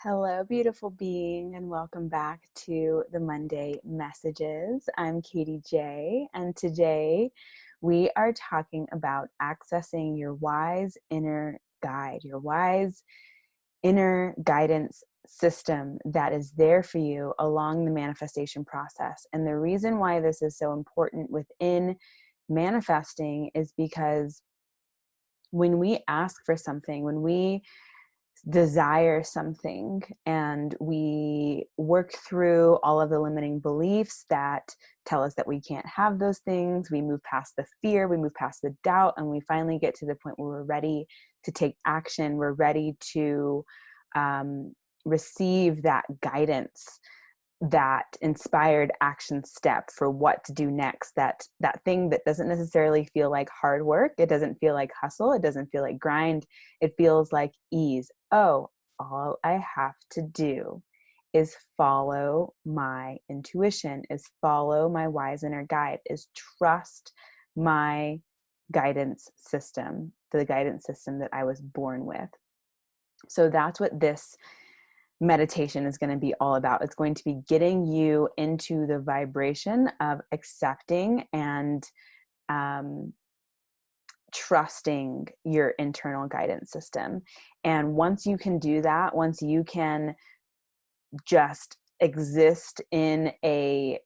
Hello, beautiful being, and welcome back to the Monday Messages. I'm Katie J, and today we are talking about accessing your wise inner guide, your wise inner guidance system that is there for you along the manifestation process. And the reason why this is so important within manifesting is because when we ask for something, when we desire something and we work through all of the limiting beliefs that tell us that we can't have those things, we move past the fear, we move past the doubt, and we finally get to the point where we're ready to take action. We're ready to receive that guidance, that inspired action step for what to do next, that thing that doesn't necessarily feel like hard work, it doesn't feel like hustle, it doesn't feel like grind, it feels like ease. Oh, all I have to do is follow my intuition, is follow my wise inner guide, is trust my guidance system, the guidance system that I was born with. So that's what this meditation is going to be all about. It's going to be getting you into the vibration of accepting and trusting your internal guidance system. And once you can do that, once you can just exist in a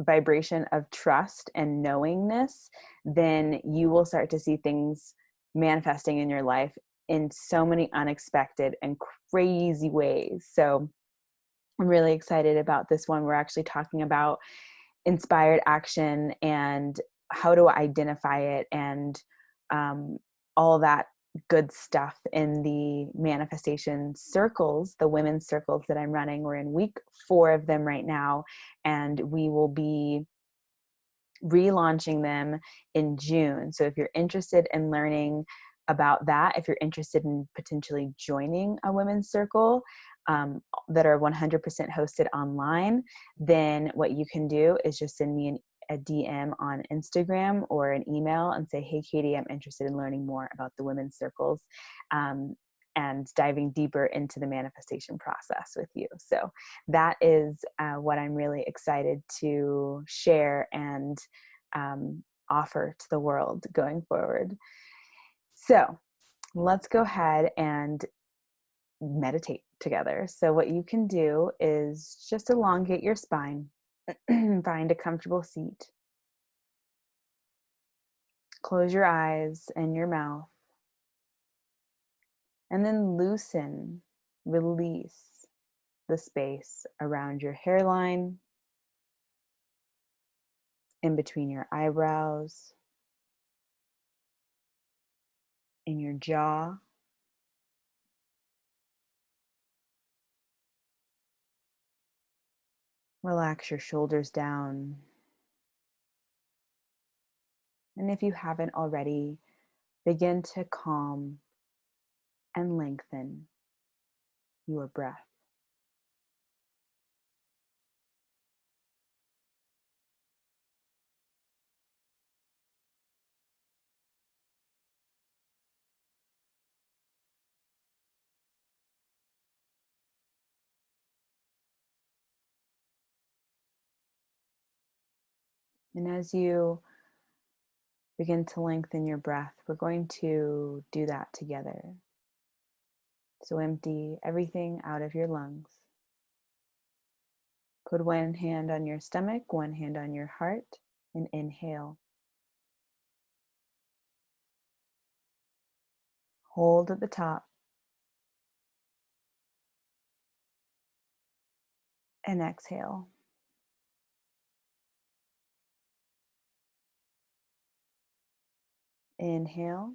vibration of trust and knowingness, then you will start to see things manifesting in your life in so many unexpected and crazy ways. So I'm really excited about this one. We're actually talking about inspired action and how to identify it, and all that good stuff in the manifestation circles, the women's circles that I'm running. We're in week 4 of them right now, and we will be relaunching them in June. So if you're interested in learning about that, if you're interested in potentially joining a women's circle that are 100% hosted online, then what you can do is just send me a DM on Instagram or an email and say, hey, Katie, I'm interested in learning more about the women's circles and diving deeper into the manifestation process with you. So that is what I'm really excited to share and offer to the world going forward. So let's go ahead and meditate together. So what you can do is just elongate your spine, find a comfortable seat, close your eyes and your mouth, and then loosen, release the space around your hairline, in between your eyebrows, in your jaw. Relax your shoulders down. And if you haven't already, begin to calm and lengthen your breath. And as you begin to lengthen your breath, we're going to do that together. So empty everything out of your lungs. Put one hand on your stomach, one hand on your heart, and inhale. Hold at the top and exhale. Inhale.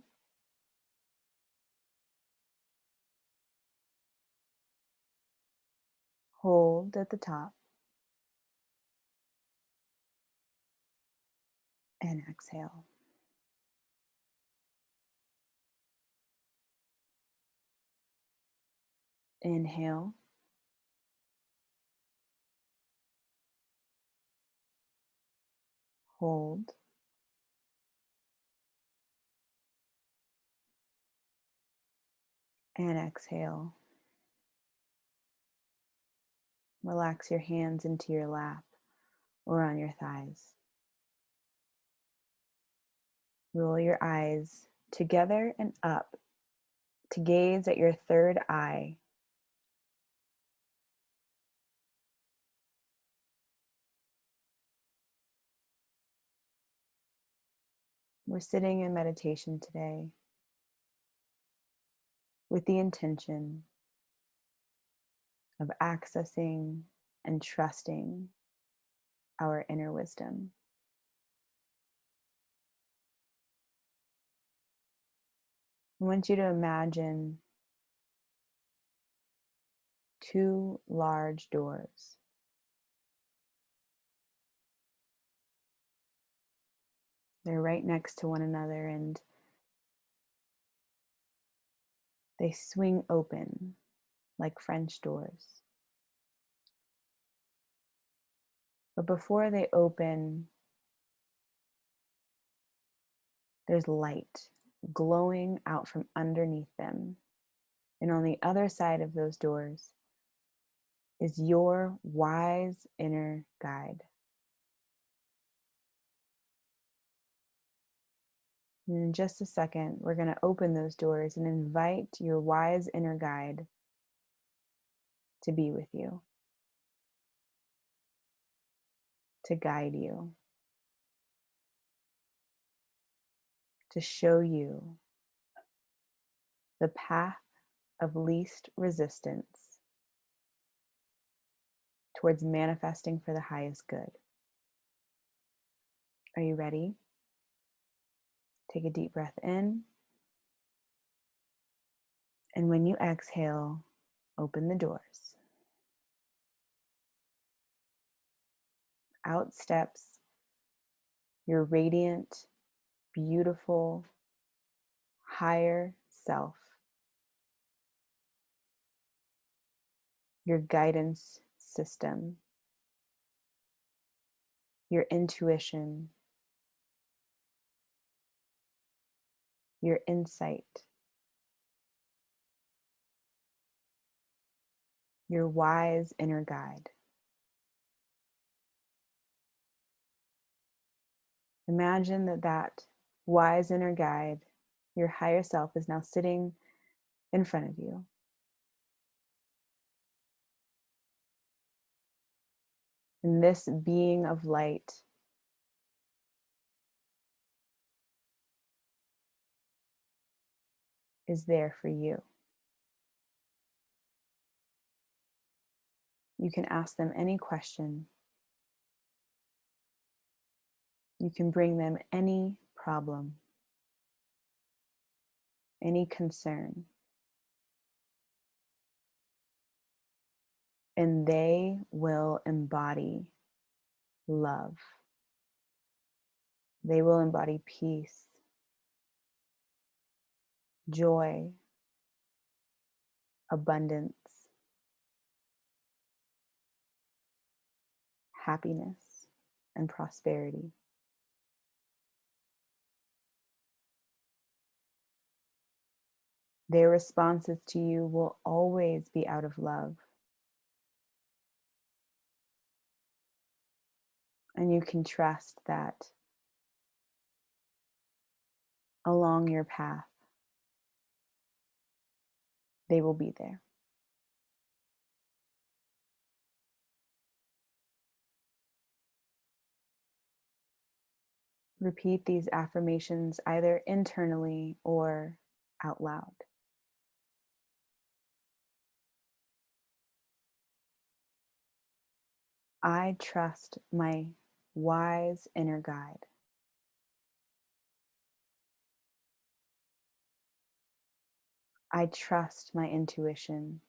Hold at the top and exhale. Inhale. Hold and exhale. Relax your hands into your lap or on your thighs. Roll your eyes together and up to gaze at your third eye. We're sitting in meditation today with the intention of accessing and trusting our inner wisdom. I want you to imagine two large doors. They're right next to one another and they swing open like French doors. But before they open, there's light glowing out from underneath them. And on the other side of those doors is your wise inner guide. And in just a second, we're going to open those doors and invite your wise inner guide to be with you, to guide you, to show you the path of least resistance towards manifesting for the highest good. Are you ready? Take a deep breath in. And when you exhale, open the doors. Out steps your radiant, beautiful, higher self, your guidance system, your intuition, your insight, your wise inner guide. Imagine that wise inner guide, your higher self, is now sitting in front of you. And this being of light is there for you. You can ask them any question. You can bring them any problem, any concern. And they will embody love. They will embody peace, joy, abundance, happiness, and prosperity. Their responses to you will always be out of love. And you can trust that along your path, they will be there. Repeat these affirmations either internally or out loud. I trust my wise inner guide. I trust my intuition.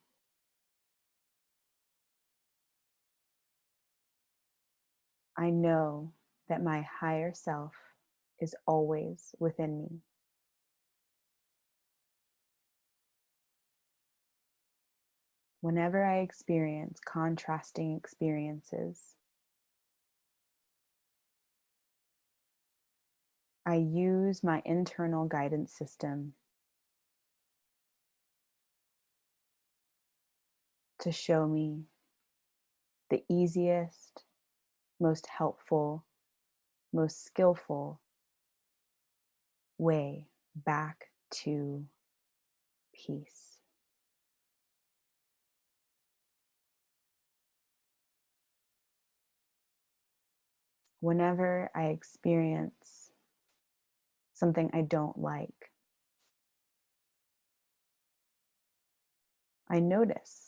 I know that my higher self is always within me. Whenever I experience contrasting experiences, I use my internal guidance system to show me the easiest, most helpful, most skillful way back to peace. Whenever I experience something I don't like, I notice.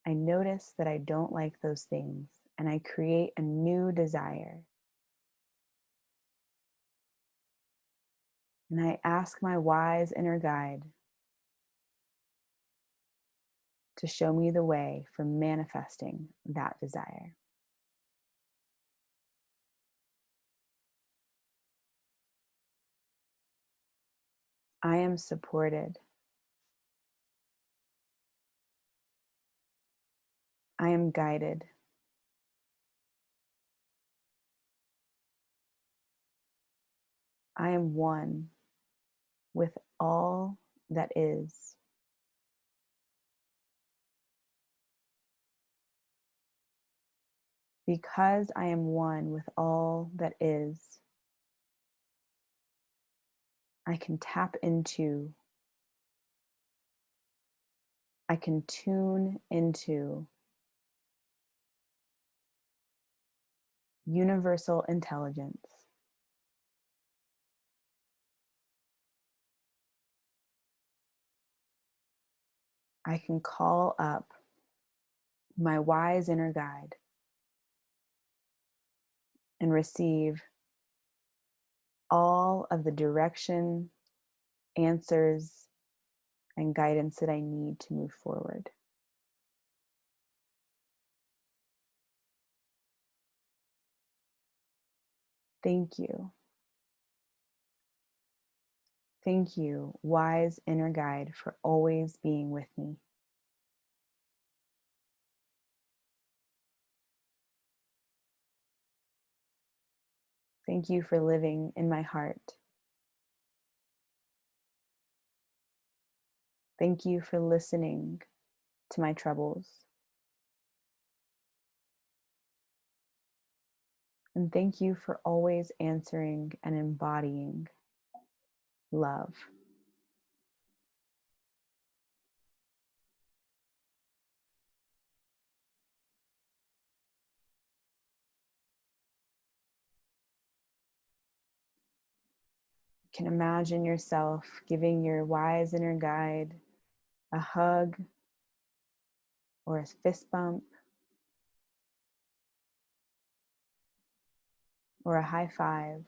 I notice that I don't like those things, and I create a new desire. And I ask my wise inner guide to show me the way for manifesting that desire. I am supported. I am guided. I am one with all that is. Because I am one with all that is, I can tap into, I can tune into universal intelligence. I can call up my wise inner guide and receive all of the direction, answers, and guidance that I need to move forward. Thank you. Thank you, wise inner guide, for always being with me. Thank you for living in my heart. Thank you for listening to my troubles. And thank you for always answering and embodying love. You can imagine yourself giving your wise inner guide a hug or a fist bump or a high five.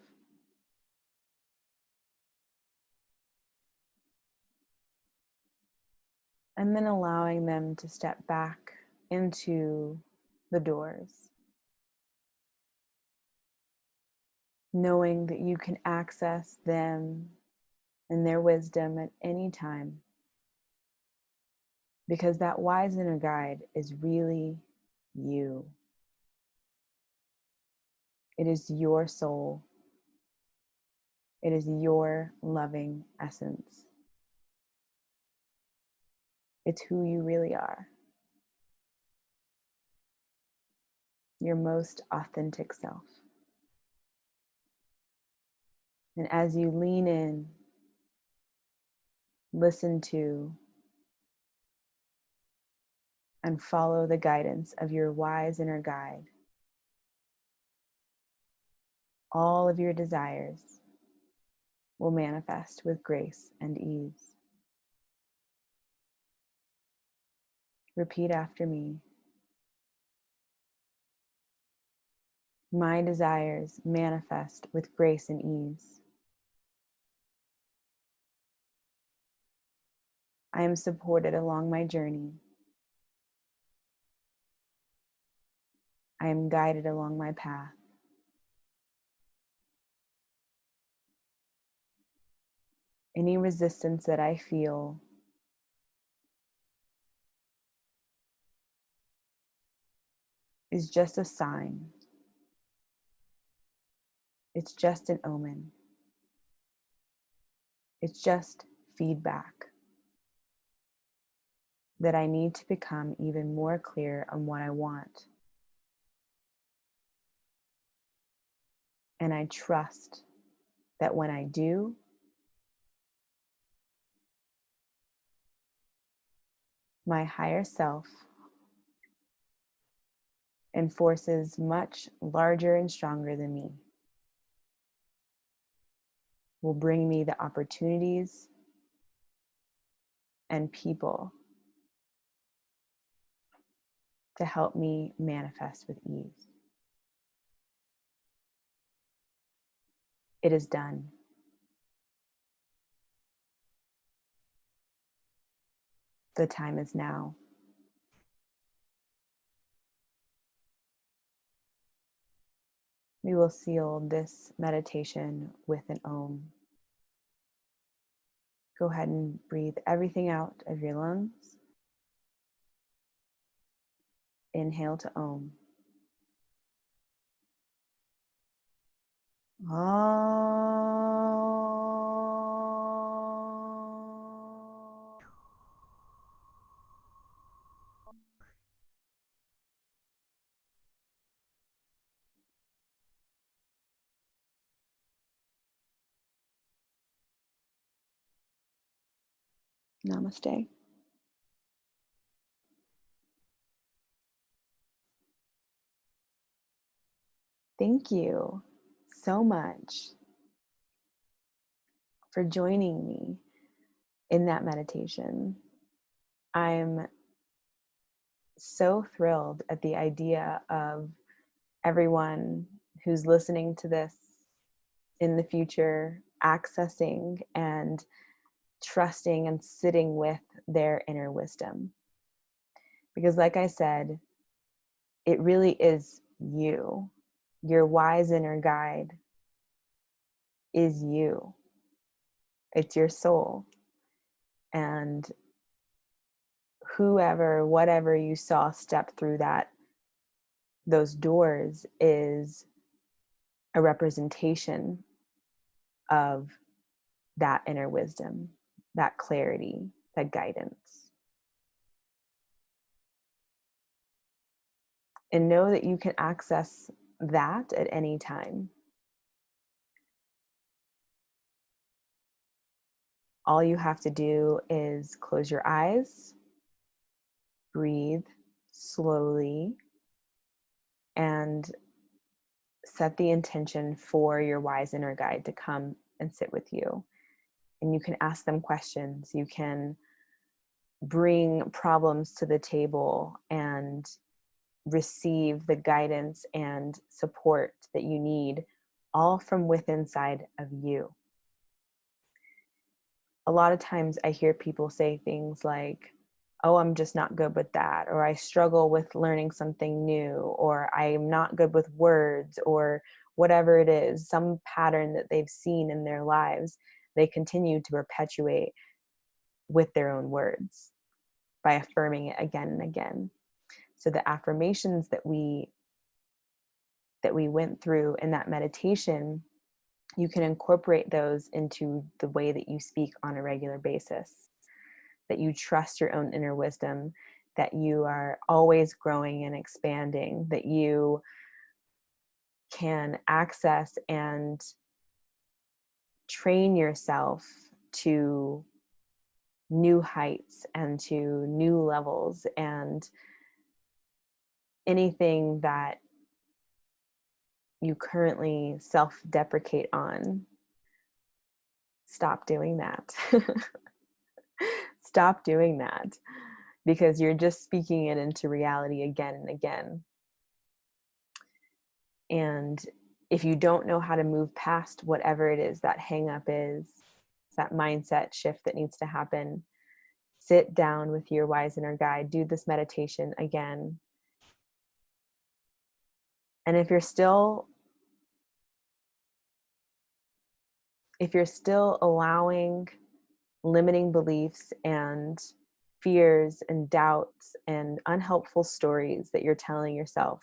And then allowing them to step back into the doors, knowing that you can access them and their wisdom at any time, because that wise inner guide is really you. It is your soul. It is your loving essence. It's who you really are. Your most authentic self. And as you lean in, listen to, and follow the guidance of your wise inner guide, all of your desires will manifest with grace and ease. Repeat after me. My desires manifest with grace and ease. I am supported along my journey. I am guided along my path. Any resistance that I feel is just a sign. It's just an omen. It's just feedback. that I need to become even more clear on what I want. And I trust that when I do, my higher self and forces much larger and stronger than me will bring me the opportunities and people to help me manifest with ease. It is done. The time is now. We will seal this meditation with an Om. Go ahead and breathe everything out of your lungs. Inhale to Om. Namaste. Thank you so much for joining me in that meditation. I'm so thrilled at the idea of everyone who's listening to this in the future accessing and trusting and sitting with their inner wisdom. Because like I said, it really is you. Your wise inner guide is you. It's your soul. And whoever, whatever you saw step through those doors is a representation of that inner wisdom, that clarity, that guidance. And know that you can access that at any time. All you have to do is close your eyes, breathe slowly, and set the intention for your wise inner guide to come and sit with you. And you can ask them questions. You can bring problems to the table and receive the guidance and support that you need, all from within inside of you. A lot of times I hear people say things like, oh, I'm just not good with that, or I struggle with learning something new, or I'm not good with words, or whatever it is, some pattern that they've seen in their lives, they continue to perpetuate with their own words by affirming it again and again. So the affirmations that we went through in that meditation, you can incorporate those into the way that you speak on a regular basis, that you trust your own inner wisdom, that you are always growing and expanding, that you can access and train yourself to new heights and to new levels, and anything that you currently self-deprecate on, stop doing that. Stop doing that, because you're just speaking it into reality again and again. And if you don't know how to move past whatever it is that hang up is, that mindset shift that needs to happen, sit down with your wise inner guide, do this meditation again. And if you're still allowing limiting beliefs and fears and doubts and unhelpful stories that you're telling yourself,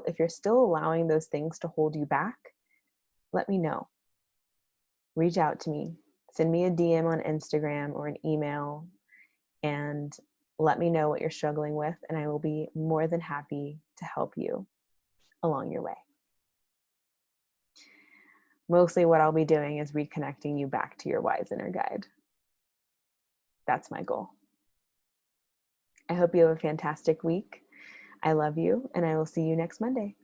if you're still allowing those things to hold you back, let me know. Reach out to me. Send me a DM on Instagram or an email, and Let me know what you're struggling with, and I will be more than happy to help you along your way. Mostly what I'll be doing is reconnecting you back to your wise inner guide. That's my goal. I hope you have a fantastic week. I love you, and I will see you next Monday.